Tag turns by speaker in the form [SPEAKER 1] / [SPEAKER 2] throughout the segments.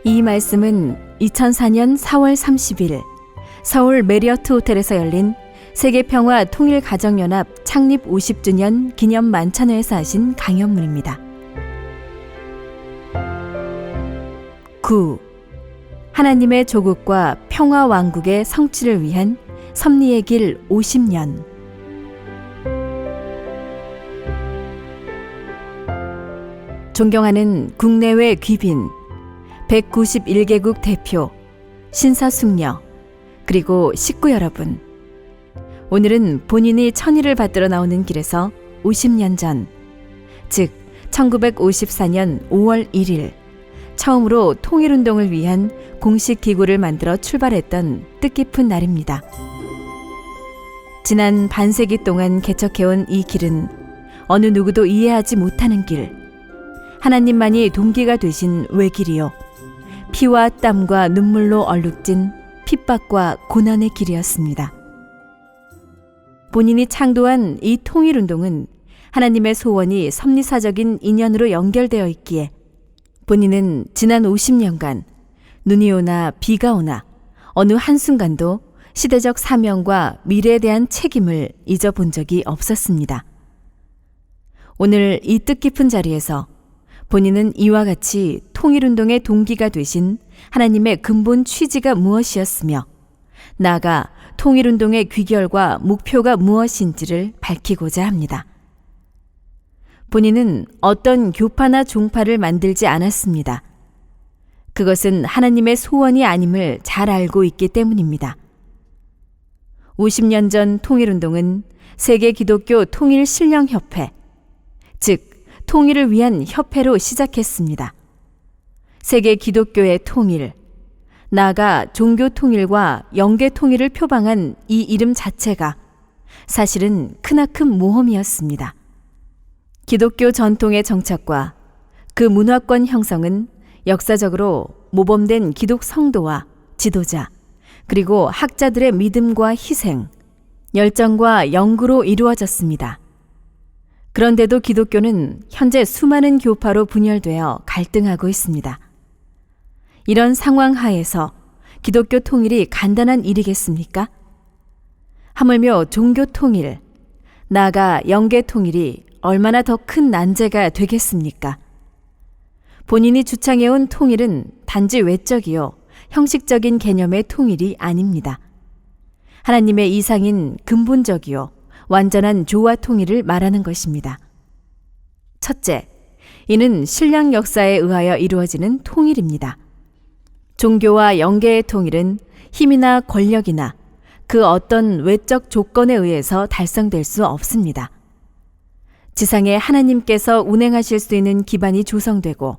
[SPEAKER 1] 이 말씀은 2004년 4월 30일 서울 메리어트 호텔에서 열린 세계평화 통일가정연합 창립 50주년 기념 만찬회에서 하신 강연문입니다. 9. 하나님의 조국과 평화 왕국의 성취를 위한 섭리의 길 50년. 존경하는 국내외 귀빈, 191개국 대표, 신사숙녀, 그리고 식구 여러분. 오늘은 본인이 천일을 받들어 나오는 길에서 50년 전, 즉 1954년 5월 1일 처음으로 통일운동을 위한 공식 기구를 만들어 출발했던 뜻깊은 날입니다. 지난 반세기 동안 개척해온 이 길은 어느 누구도 이해하지 못하는 길, 하나님만이 동기가 되신 외길이요, 피와 땀과 눈물로 얼룩진 핍박과 고난의 길이었습니다. 본인이 창도한 이 통일운동은 하나님의 소원이 섭리사적인 인연으로 연결되어 있기에 본인은 지난 50년간 눈이 오나 비가 오나 어느 한순간도 시대적 사명과 미래에 대한 책임을 잊어본 적이 없었습니다. 오늘 이 뜻깊은 자리에서 본인은 이와 같이 통일운동의 동기가 되신 하나님의 근본 취지가 무엇이었으며 나아가 통일운동의 귀결과 목표가 무엇인지를 밝히고자 합니다. 본인은 어떤 교파나 종파를 만들지 않았습니다. 그것은 하나님의 소원이 아님을 잘 알고 있기 때문입니다. 50년 전 통일운동은 세계기독교 통일신령협회, 즉 통일을 위한 협회로 시작했습니다. 세계 기독교의 통일, 나아가 종교 통일과 영계 통일을 표방한 이 이름 자체가 사실은 크나큰 모험이었습니다. 기독교 전통의 정착과 그 문화권 형성은 역사적으로 모범된 기독 성도와 지도자, 그리고 학자들의 믿음과 희생, 열정과 연구로 이루어졌습니다. 그런데도 기독교는 현재 수많은 교파로 분열되어 갈등하고 있습니다. 이런 상황 하에서 기독교 통일이 간단한 일이겠습니까? 하물며 종교 통일, 나아가 영계 통일이 얼마나 더 큰 난제가 되겠습니까? 본인이 주창해온 통일은 단지 외적이요, 형식적인 개념의 통일이 아닙니다. 하나님의 이상인 근본적이요, 완전한 조화 통일을 말하는 것입니다. 첫째, 이는 신약 역사에 의하여 이루어지는 통일입니다. 종교와 영계의 통일은 힘이나 권력이나 그 어떤 외적 조건에 의해서 달성될 수 없습니다. 지상에 하나님께서 운행하실 수 있는 기반이 조성되고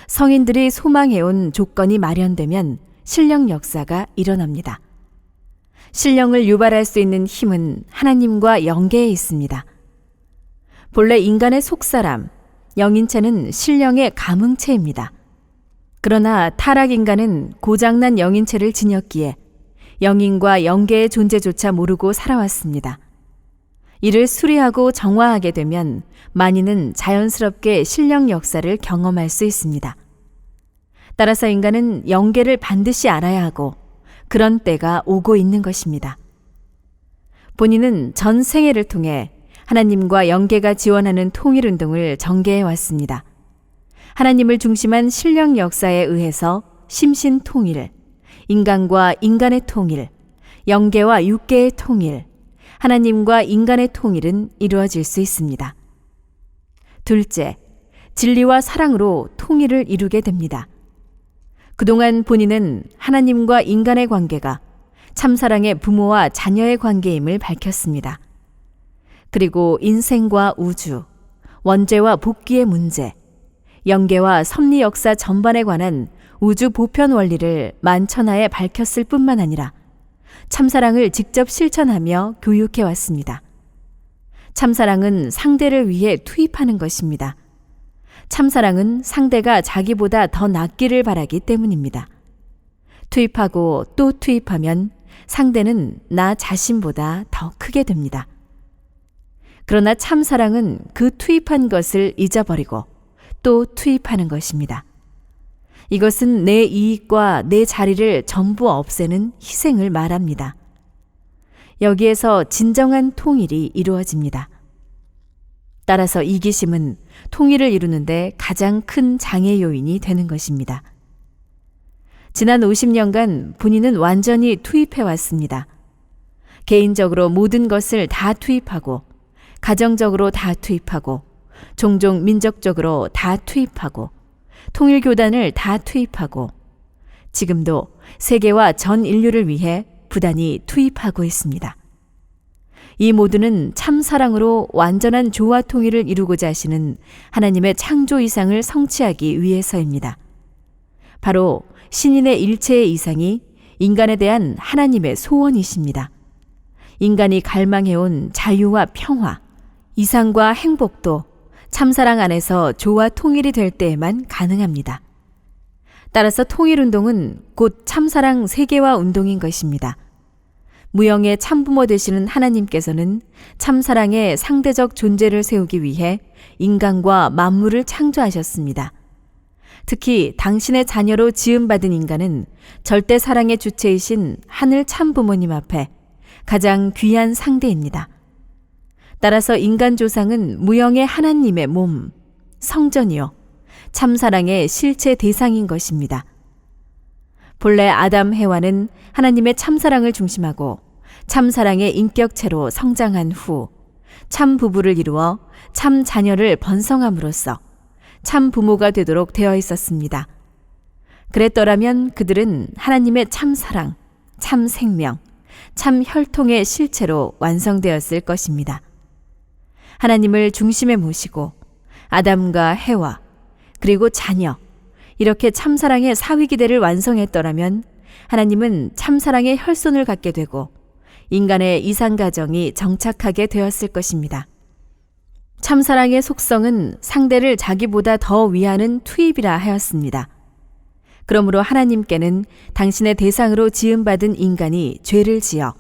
[SPEAKER 1] 성인들이 소망해온 조건이 마련되면 신령 역사가 일어납니다. 신령을 유발할 수 있는 힘은 하나님과 영계에 있습니다. 본래 인간의 속사람, 영인체는 신령의 감응체입니다. 그러나 타락인간은 고장난 영인체를 지녔기에 영인과 영계의 존재조차 모르고 살아왔습니다. 이를 수리하고 정화하게 되면 만인은 자연스럽게 신령 역사를 경험할 수 있습니다. 따라서 인간은 영계를 반드시 알아야 하고 그런 때가 오고 있는 것입니다. 본인은 전 생애를 통해 하나님과 영계가 지원하는 통일운동을 전개해 왔습니다. 하나님을 중심한 신령 역사에 의해서 심신통일, 인간과 인간의 통일, 영계와 육계의 통일, 하나님과 인간의 통일은 이루어질 수 있습니다. 둘째, 진리와 사랑으로 통일을 이루게 됩니다. 그동안 본인은 하나님과 인간의 관계가 참사랑의 부모와 자녀의 관계임을 밝혔습니다. 그리고 인생과 우주, 원죄와 복귀의 문제, 영계와 섭리 역사 전반에 관한 우주 보편 원리를 만천하에 밝혔을 뿐만 아니라 참사랑을 직접 실천하며 교육해 왔습니다. 참사랑은 상대를 위해 투입하는 것입니다. 참사랑은 상대가 자기보다 더 낫기를 바라기 때문입니다. 투입하고 또 투입하면 상대는 나 자신보다 더 크게 됩니다. 그러나 참사랑은 그 투입한 것을 잊어버리고 또 투입하는 것입니다. 이것은 내 이익과 내 자리를 전부 없애는 희생을 말합니다. 여기에서 진정한 통일이 이루어집니다. 따라서 이기심은 통일을 이루는데 가장 큰 장애 요인이 되는 것입니다. 지난 50년간 본인은 완전히 투입해 왔습니다. 개인적으로 모든 것을 다 투입하고, 가정적으로 다 투입하고, 종종 민족적으로 다 투입하고, 통일교단을 다 투입하고, 지금도 세계와 전 인류를 위해 부단히 투입하고 있습니다. 이 모두는 참 사랑으로 완전한 조화 통일을 이루고자 하시는 하나님의 창조 이상을 성취하기 위해서입니다. 바로 신인의 일체의 이상이 인간에 대한 하나님의 소원이십니다. 인간이 갈망해온 자유와 평화, 이상과 행복도 참사랑 안에서 조화 통일이 될 때에만 가능합니다. 따라서 통일운동은 곧 참사랑 세계화 운동인 것입니다. 무형의 참부모 되시는 하나님께서는 참사랑의 상대적 존재를 세우기 위해 인간과 만물을 창조하셨습니다. 특히 당신의 자녀로 지음받은 인간은 절대 사랑의 주체이신 하늘 참부모님 앞에 가장 귀한 상대입니다. 따라서 인간 조상은 무형의 하나님의 몸, 성전이요, 참사랑의 실체 대상인 것입니다. 본래 아담 해와는 하나님의 참사랑을 중심하고 참사랑의 인격체로 성장한 후 참 부부를 이루어 참 자녀를 번성함으로써 참 부모가 되도록 되어 있었습니다. 그랬더라면 그들은 하나님의 참사랑, 참 생명, 참 혈통의 실체로 완성되었을 것입니다. 하나님을 중심에 모시고 아담과 해와 그리고 자녀, 이렇게 참사랑의 사위기대를 완성했더라면 하나님은 참사랑의 혈손을 갖게 되고 인간의 이상가정이 정착하게 되었을 것입니다. 참사랑의 속성은 상대를 자기보다 더 위하는 투입이라 하였습니다. 그러므로 하나님께는 당신의 대상으로 지음받은 인간이 죄를 지어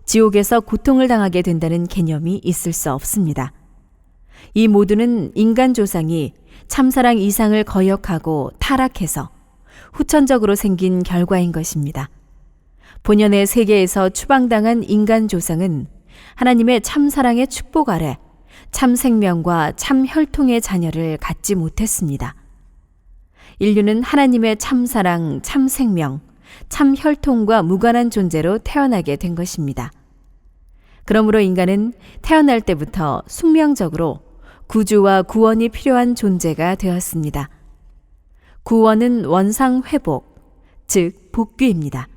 [SPEAKER 1] 지옥에서 고통을 당하게 된다는 개념이 있을 수 없습니다. 이 모두는 인간 조상이 참사랑 이상을 거역하고 타락해서 후천적으로 생긴 결과인 것입니다. 본연의 세계에서 추방당한 인간 조상은 하나님의 참사랑의 축복 아래 참 생명과 참 혈통의 자녀를 갖지 못했습니다. 인류는 하나님의 참사랑, 참 생명, 참 혈통과 무관한 존재로 태어나게 된 것입니다. 그러므로 인간은 태어날 때부터 숙명적으로 구주와 구원이 필요한 존재가 되었습니다. 구원은 원상 회복, 즉 복귀입니다.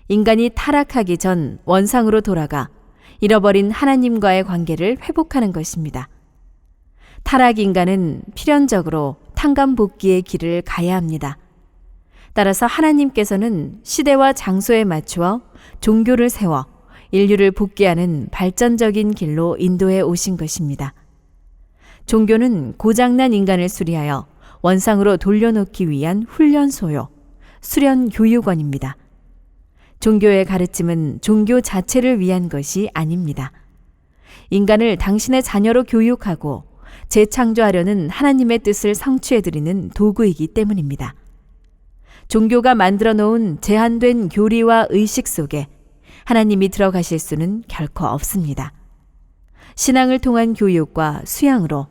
[SPEAKER 1] 인간이 타락하기 전 원상으로 돌아가 잃어버린 하나님과의 관계를 회복하는 것입니다. 타락 인간은 필연적으로 탕감복귀의 길을 가야 합니다. 따라서 하나님께서는 시대와 장소에 맞추어 종교를 세워 인류를 복귀하는 발전적인 길로 인도해 오신 것입니다. 종교는 고장난 인간을 수리하여 원상으로 돌려놓기 위한 훈련소요, 수련교육원입니다. 종교의 가르침은 종교 자체를 위한 것이 아닙니다. 인간을 당신의 자녀로 교육하고 재창조하려는 하나님의 뜻을 성취해드리는 도구이기 때문입니다. 종교가 만들어 놓은 제한된 교리와 의식 속에 하나님이 들어가실 수는 결코 없습니다. 신앙을 통한 교육과 수양으로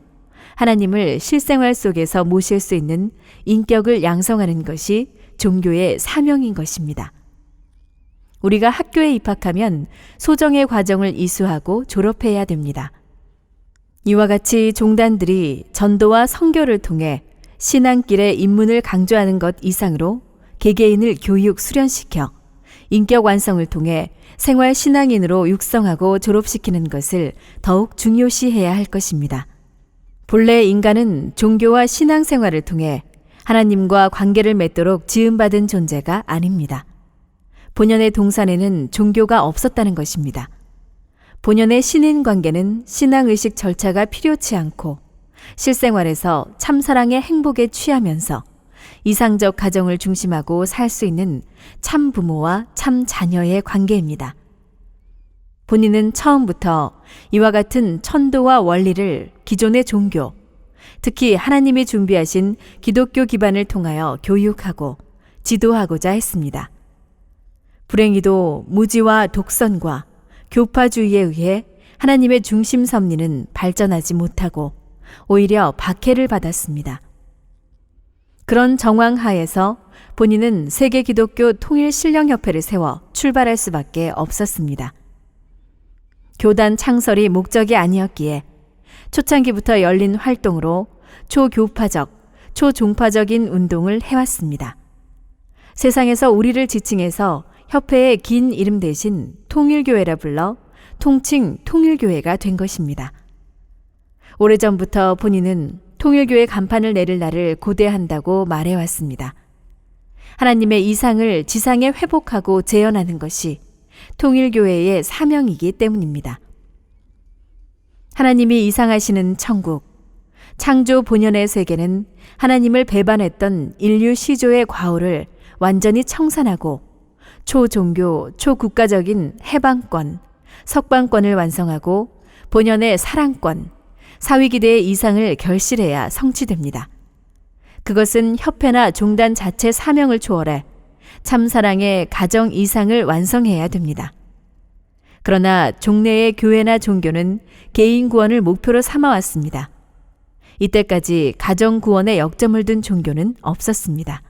[SPEAKER 1] 하나님을 실생활 속에서 모실 수 있는 인격을 양성하는 것이 종교의 사명인 것입니다. 우리가 학교에 입학하면 소정의 과정을 이수하고 졸업해야 됩니다. 이와 같이 종단들이 전도와 선교를 통해 신앙길의 입문을 강조하는 것 이상으로 개개인을 교육 수련시켜 인격 완성을 통해 생활 신앙인으로 육성하고 졸업시키는 것을 더욱 중요시해야 할 것입니다. 본래 인간은 종교와 신앙생활을 통해 하나님과 관계를 맺도록 지음받은 존재가 아닙니다. 본연의 동산에는 종교가 없었다는 것입니다. 본연의 신인 관계는 신앙의식 절차가 필요치 않고 실생활에서 참사랑의 행복에 취하면서 이상적 가정을 중심하고 살 수 있는 참 부모와 참 자녀의 관계입니다. 본인은 처음부터 이와 같은 천도와 원리를 기존의 종교, 특히 하나님이 준비하신 기독교 기반을 통하여 교육하고 지도하고자 했습니다. 불행히도 무지와 독선과 교파주의에 의해 하나님의 중심 섭리는 발전하지 못하고 오히려 박해를 받았습니다. 그런 정황 하에서 본인은 세계 기독교 통일 신령협회를 세워 출발할 수밖에 없었습니다. 교단 창설이 목적이 아니었기에 초창기부터 열린 활동으로 초교파적, 초종파적인 운동을 해왔습니다. 세상에서 우리를 지칭해서 협회의 긴 이름 대신 통일교회라 불러 통칭 통일교회가 된 것입니다. 오래전부터 본인은 통일교회 간판을 내릴 날을 고대한다고 말해왔습니다. 하나님의 이상을 지상에 회복하고 재현하는 것이 통일교회의 사명이기 때문입니다. 하나님이 이상하시는 천국, 창조 본연의 세계는 하나님을 배반했던 인류 시조의 과오를 완전히 청산하고 초종교, 초국가적인 해방권, 석방권을 완성하고 본연의 사랑권, 사위기대의 이상을 결실해야 성취됩니다. 그것은 협회나 종단 자체 사명을 초월해 참사랑의 가정 이상을 완성해야 됩니다. 그러나 종래의 교회나 종교는 개인 구원을 목표로 삼아왔습니다. 이때까지 가정 구원에 역점을 둔 종교는 없었습니다.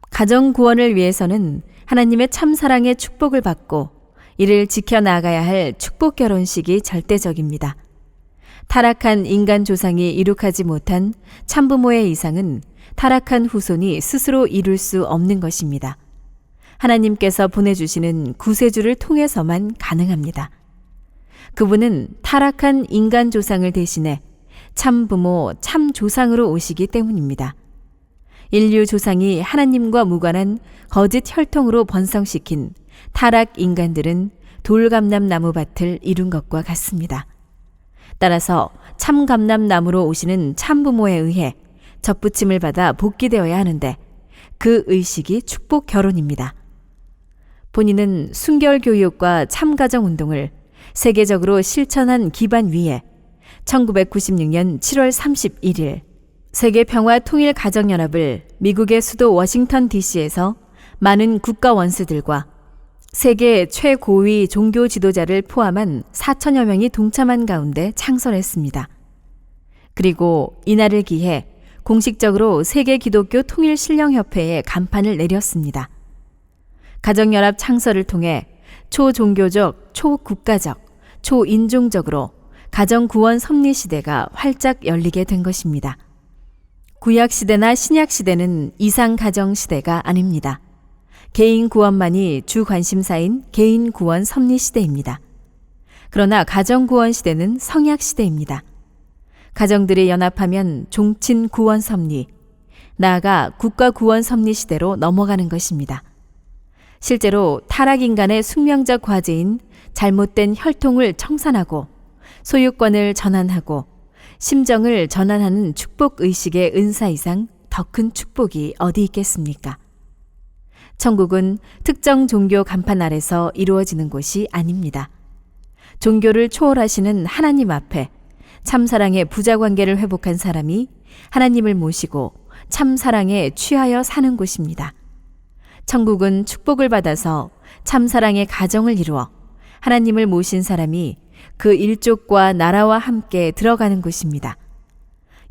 [SPEAKER 1] 가정 구원을 위해서는 하나님의 참사랑의 축복을 받고 이를 지켜나가야 할 축복 결혼식이 절대적입니다. 타락한 인간 조상이 이룩하지 못한 참부모의 이상은 타락한 후손이 스스로 이룰 수 없는 것입니다. 하나님께서 보내주시는 구세주를 통해서만 가능합니다. 그분은 타락한 인간 조상을 대신해 참부모, 참조상으로 오시기 때문입니다. 인류 조상이 하나님과 무관한 거짓 혈통으로 번성시킨 타락 인간들은 돌감람나무밭을 이룬 것과 같습니다. 따라서 참감람나무로 오시는 참부모에 의해 접붙임을 받아 복귀되어야 하는데 그 의식이 축복 결혼입니다. 본인은 순결교육과 참가정운동을 세계적으로 실천한 기반 위에 1996년 7월 31일 세계평화통일가정연합을 미국의 수도 워싱턴 DC에서 많은 국가 원수들과 세계 최고위 종교 지도자를 포함한 4천여 명이 동참한 가운데 창설했습니다. 그리고 이날을 기해 공식적으로 세계 기독교 통일 신령협회에 간판을 내렸습니다. 가정연합 창설을 통해 초종교적, 초국가적, 초인종적으로 가정구원 섭리시대가 활짝 열리게 된 것입니다. 구약시대나 신약시대는 이상가정시대가 아닙니다. 개인 구원만이 주 관심사인 개인 구원 섭리 시대입니다. 그러나 가정 구원 시대는 성약 시대입니다. 가정들이 연합하면 종친 구원 섭리, 나아가 국가 구원 섭리 시대로 넘어가는 것입니다. 실제로 타락 인간의 숙명적 과제인 잘못된 혈통을 청산하고 소유권을 전환하고 심정을 전환하는 축복 의식의 은사 이상 더 큰 축복이 어디 있겠습니까? 천국은 특정 종교 간판 아래서 이루어지는 곳이 아닙니다. 종교를 초월하시는 하나님 앞에 참사랑의 부자관계를 회복한 사람이 하나님을 모시고 참사랑에 취하여 사는 곳입니다. 천국은 축복을 받아서 참사랑의 가정을 이루어 하나님을 모신 사람이 그 일족과 나라와 함께 들어가는 곳입니다.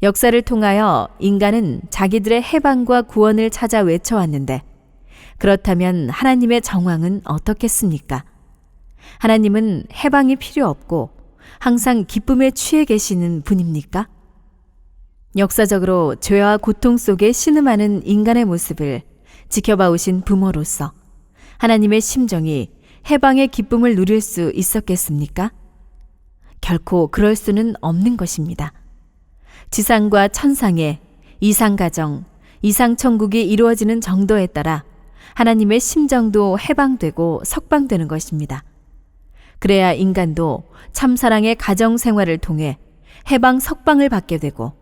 [SPEAKER 1] 역사를 통하여 인간은 자기들의 해방과 구원을 찾아 외쳐왔는데 그렇다면 하나님의 정황은 어떻겠습니까? 하나님은 해방이 필요 없고 항상 기쁨에 취해 계시는 분입니까? 역사적으로 죄와 고통 속에 신음하는 인간의 모습을 지켜봐 오신 부모로서 하나님의 심정이 해방의 기쁨을 누릴 수 있었겠습니까? 결코 그럴 수는 없는 것입니다. 지상과 천상의 이상가정, 이상천국이 이루어지는 정도에 따라 하나님의 심정도 해방되고 석방되는 것입니다. 그래야 인간도 참사랑의 가정생활을 통해 해방 석방을 받게 되고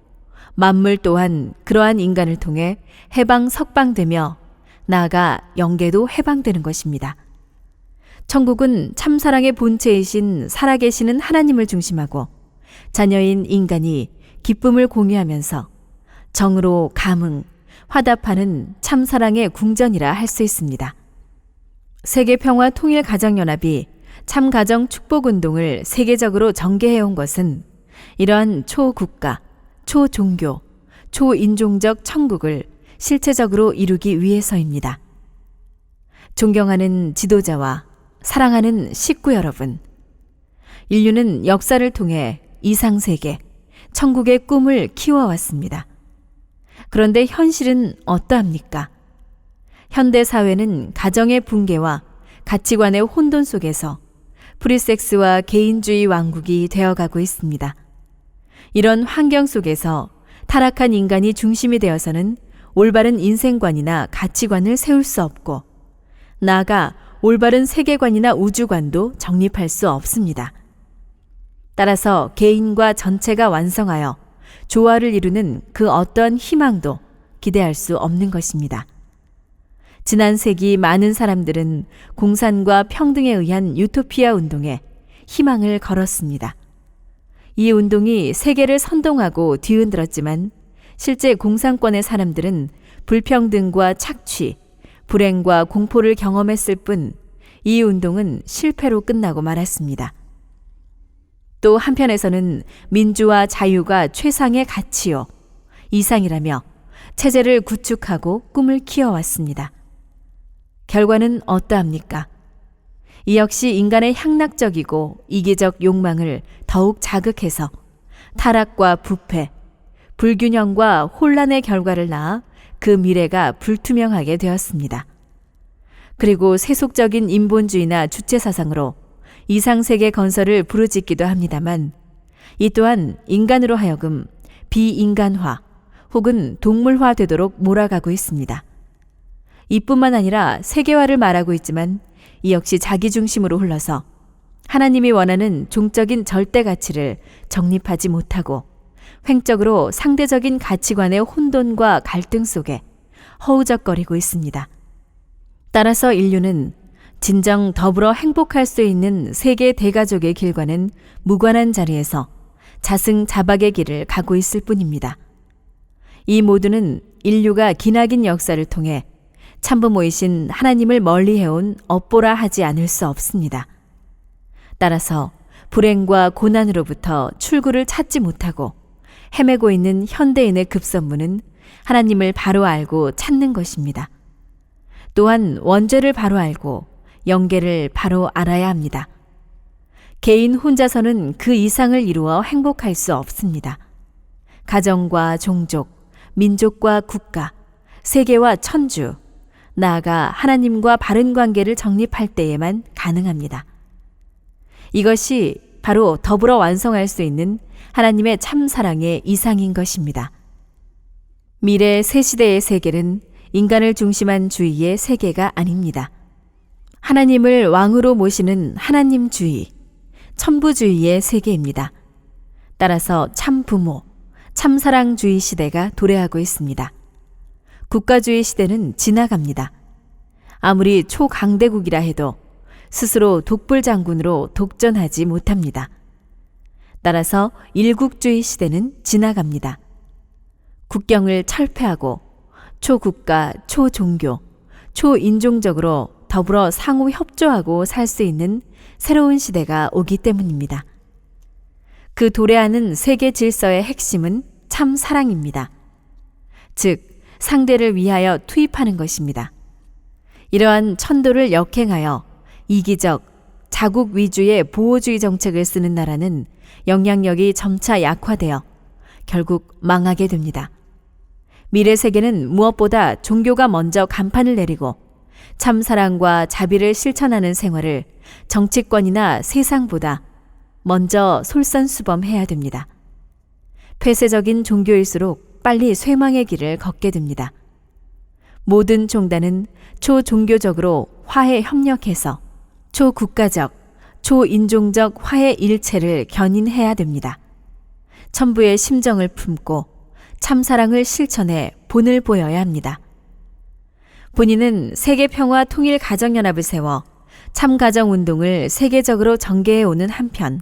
[SPEAKER 1] 만물 또한 그러한 인간을 통해 해방 석방되며 나아가 영계도 해방되는 것입니다. 천국은 참사랑의 본체이신 살아계시는 하나님을 중심하고 자녀인 인간이 기쁨을 공유하면서 정으로 감흥, 화답하는 참사랑의 궁전이라 할 수 있습니다. 세계평화통일가정연합이 참가정 축복운동을 세계적으로 전개해온 것은 이러한 초국가, 초종교, 초인종적 천국을 실체적으로 이루기 위해서입니다. 존경하는 지도자와 사랑하는 식구 여러분, 인류는 역사를 통해 이상세계, 천국의 꿈을 키워왔습니다. 그런데 현실은 어떠합니까? 현대사회는 가정의 붕괴와 가치관의 혼돈 속에서 프리섹스와 개인주의 왕국이 되어가고 있습니다. 이런 환경 속에서 타락한 인간이 중심이 되어서는 올바른 인생관이나 가치관을 세울 수 없고, 나아가 올바른 세계관이나 우주관도 정립할 수 없습니다. 따라서 개인과 전체가 완성하여 조화를 이루는 그 어떠한 희망도 기대할 수 없는 것입니다. 지난 세기 많은 사람들은 공산과 평등에 의한 유토피아 운동에 희망을 걸었습니다. 이 운동이 세계를 선동하고 뒤흔들었지만 실제 공산권의 사람들은 불평등과 착취, 불행과 공포를 경험했을 뿐 이 운동은 실패로 끝나고 말았습니다. 또 한편에서는 민주와 자유가 최상의 가치요, 이상이라며 체제를 구축하고 꿈을 키워왔습니다. 결과는 어떠합니까? 이 역시 인간의 향락적이고 이기적 욕망을 더욱 자극해서 타락과 부패, 불균형과 혼란의 결과를 낳아 그 미래가 불투명하게 되었습니다. 그리고 세속적인 인본주의나 주체사상으로 이상세계 건설을 부르짖기도 합니다만, 이 또한 인간으로 하여금 비인간화 혹은 동물화 되도록 몰아가고 있습니다. 이뿐만 아니라 세계화를 말하고 있지만 이 역시 자기 중심으로 흘러서 하나님이 원하는 종적인 절대 가치를 정립하지 못하고 횡적으로 상대적인 가치관의 혼돈과 갈등 속에 허우적거리고 있습니다. 따라서 인류는 진정 더불어 행복할 수 있는 세계 대가족의 길과는 무관한 자리에서 자승자박의 길을 가고 있을 뿐입니다. 이 모두는 인류가 기나긴 역사를 통해 참부모이신 하나님을 멀리해온 업보라 하지 않을 수 없습니다. 따라서 불행과 고난으로부터 출구를 찾지 못하고 헤매고 있는 현대인의 급선무는 하나님을 바로 알고 찾는 것입니다. 또한 원죄를 바로 알고 영계를 바로 알아야 합니다. 개인 혼자서는 그 이상을 이루어 행복할 수 없습니다. 가정과 종족, 민족과 국가, 세계와 천주, 나아가 하나님과 바른 관계를 정립할 때에만 가능합니다. 이것이 바로 더불어 완성할 수 있는 하나님의 참사랑의 이상인 것입니다. 미래 새 시대의 세계는 인간을 중심한 주의의 세계가 아닙니다. 하나님을 왕으로 모시는 하나님주의, 천부주의의 세계입니다. 따라서 참부모, 참사랑주의 시대가 도래하고 있습니다. 국가주의 시대는 지나갑니다. 아무리 초강대국이라 해도 스스로 독불장군으로 독전하지 못합니다. 따라서 일국주의 시대는 지나갑니다. 국경을 철폐하고 초국가, 초종교, 초인종적으로 더불어 상호 협조하고 살 수 있는 새로운 시대가 오기 때문입니다. 그 도래하는 세계 질서의 핵심은 참 사랑입니다. 즉, 상대를 위하여 투입하는 것입니다. 이러한 천도를 역행하여 이기적, 자국 위주의 보호주의 정책을 쓰는 나라는 영향력이 점차 약화되어 결국 망하게 됩니다. 미래 세계는 무엇보다 종교가 먼저 간판을 내리고 참사랑과 자비를 실천하는 생활을 정치권이나 세상보다 먼저 솔선수범해야 됩니다. 폐쇄적인 종교일수록 빨리 쇠망의 길을 걷게 됩니다. 모든 종단은 초종교적으로 화해 협력해서 초국가적, 초인종적 화해 일체를 견인해야 됩니다. 천부의 심정을 품고 참사랑을 실천해 본을 보여야 합니다. 본인은 세계평화통일가정연합을 세워 참가정운동을 세계적으로 전개해오는 한편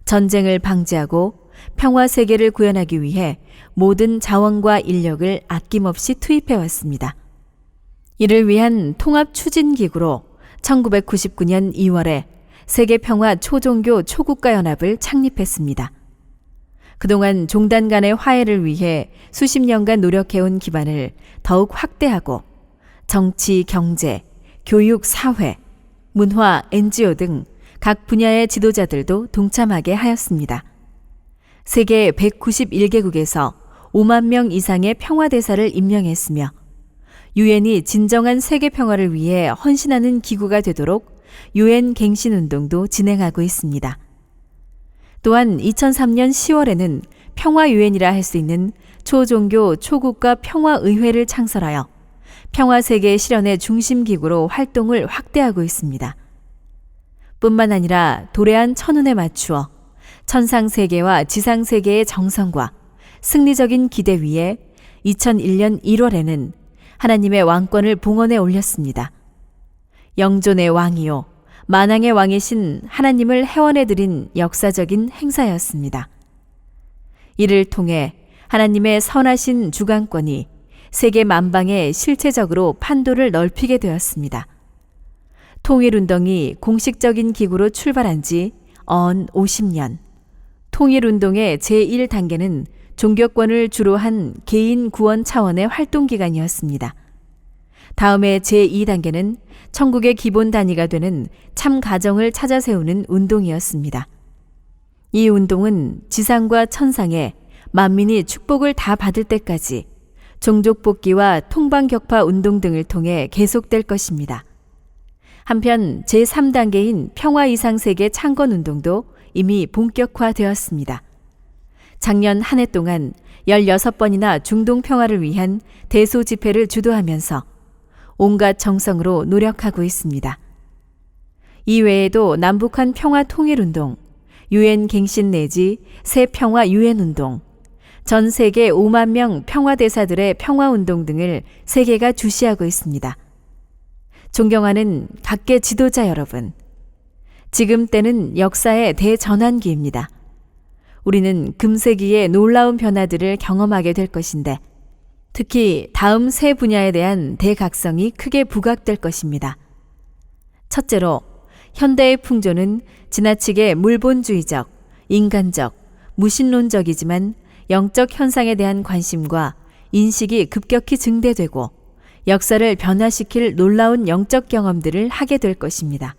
[SPEAKER 1] 전쟁을 방지하고 평화 세계를 구현하기 위해 모든 자원과 인력을 아낌없이 투입해 왔습니다. 이를 위한 통합 추진기구로 1999년 2월에 세계평화 초종교 초국가연합을 창립했습니다. 그동안 종단 간의 화해를 위해 수십 년간 노력해온 기반을 더욱 확대하고 정치, 경제, 교육, 사회, 문화, NGO 등 각 분야의 지도자들도 동참하게 하였습니다. 세계 191개국에서 5만 명 이상의 평화대사를 임명했으며 유엔이 진정한 세계 평화를 위해 헌신하는 기구가 되도록 유엔 갱신 운동도 진행하고 있습니다. 또한 2003년 10월에는 평화 유엔이라 할 수 있는 초종교 초국가 평화의회를 창설하여 평화 세계 실현의 중심 기구로 활동을 확대하고 있습니다. 뿐만 아니라 도래한 천운에 맞추어 천상 세계와 지상 세계의 정성과 승리적인 기대 위에 2001년 1월에는 하나님의 왕권을 봉헌에 올렸습니다. 영존의 왕이요 만왕의 왕이신 하나님을 회원해 드린 역사적인 행사였습니다. 이를 통해 하나님의 선하신 주관권이 세계 만방에 실체적으로 판도를 넓히게 되었습니다. 통일운동이 공식적인 기구로 출발한 지 언 50년, 통일운동의 제1단계는 종교권을 주로 한 개인 구원 차원의 활동기간이었습니다. 다음에 제2단계는 천국의 기본 단위가 되는 참 가정을 찾아 세우는 운동이었습니다. 이 운동은 지상과 천상에 만민이 축복을 다 받을 때까지 종족 복귀와 통방격파 운동 등을 통해 계속될 것입니다. 한편 제3단계인 평화 이상 세계 창건 운동도 이미 본격화되었습니다. 작년 한 해 동안 16번이나 중동 평화를 위한 대소 집회를 주도하면서 온갖 정성으로 노력하고 있습니다. 이외에도 남북한 평화 통일운동, 유엔 갱신 내지 새 평화 유엔 운동, 전 세계 5만 명 평화대사들의 평화운동 등을 세계가 주시하고 있습니다. 존경하는 각계 지도자 여러분, 지금 때는 역사의 대전환기입니다. 우리는 금세기의 놀라운 변화들을 경험하게 될 것인데 특히 다음 세 분야에 대한 대각성이 크게 부각될 것입니다. 첫째로, 현대의 풍조는 지나치게 물본주의적, 인간적, 무신론적이지만 영적 현상에 대한 관심과 인식이 급격히 증대되고 역사를 변화시킬 놀라운 영적 경험들을 하게 될 것입니다.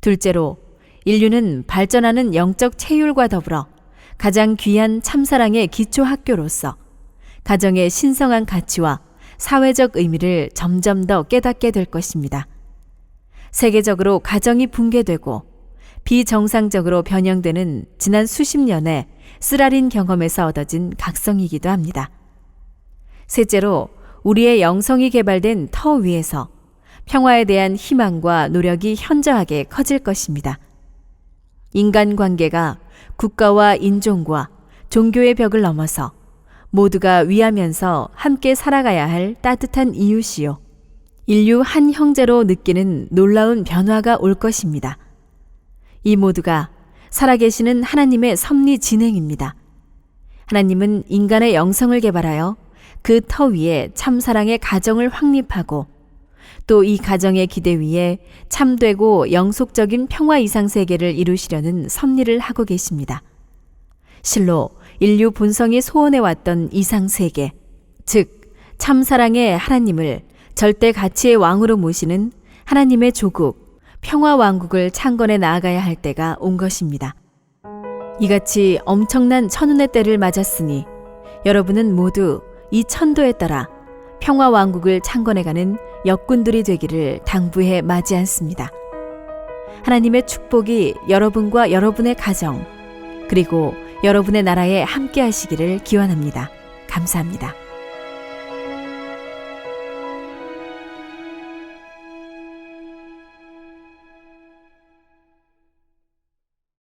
[SPEAKER 1] 둘째로, 인류는 발전하는 영적 체율과 더불어 가장 귀한 참사랑의 기초 학교로서 가정의 신성한 가치와 사회적 의미를 점점 더 깨닫게 될 것입니다. 세계적으로 가정이 붕괴되고 비정상적으로 변형되는 지난 수십 년의 쓰라린 경험에서 얻어진 각성이기도 합니다. 셋째로, 우리의 영성이 개발된 터 위에서 평화에 대한 희망과 노력이 현저하게 커질 것입니다. 인간관계가 국가와 인종과 종교의 벽을 넘어서 모두가 위하면서 함께 살아가야 할 따뜻한 이웃이요, 인류 한 형제로 느끼는 놀라운 변화가 올 것입니다. 이 모두가 살아계시는 하나님의 섭리 진행입니다. 하나님은 인간의 영성을 개발하여 그 터 위에 참사랑의 가정을 확립하고 또 이 가정의 기대 위에 참되고 영속적인 평화 이상 세계를 이루시려는 섭리를 하고 계십니다. 실로 인류 본성이 소원해왔던 이상 세계, 즉 참사랑의 하나님을 절대 가치의 왕으로 모시는 하나님의 조국, 평화 왕국을 창건해 나아가야 할 때가 온 것입니다. 이같이 엄청난 천운의 때를 맞았으니 여러분은 모두 이 천도에 따라 평화 왕국을 창건해가는 역군들이 되기를 당부해 맞이 않습니다. 하나님의 축복이 여러분과 여러분의 가정, 그리고 여러분의 나라에 함께 하시기를 기원합니다. 감사합니다.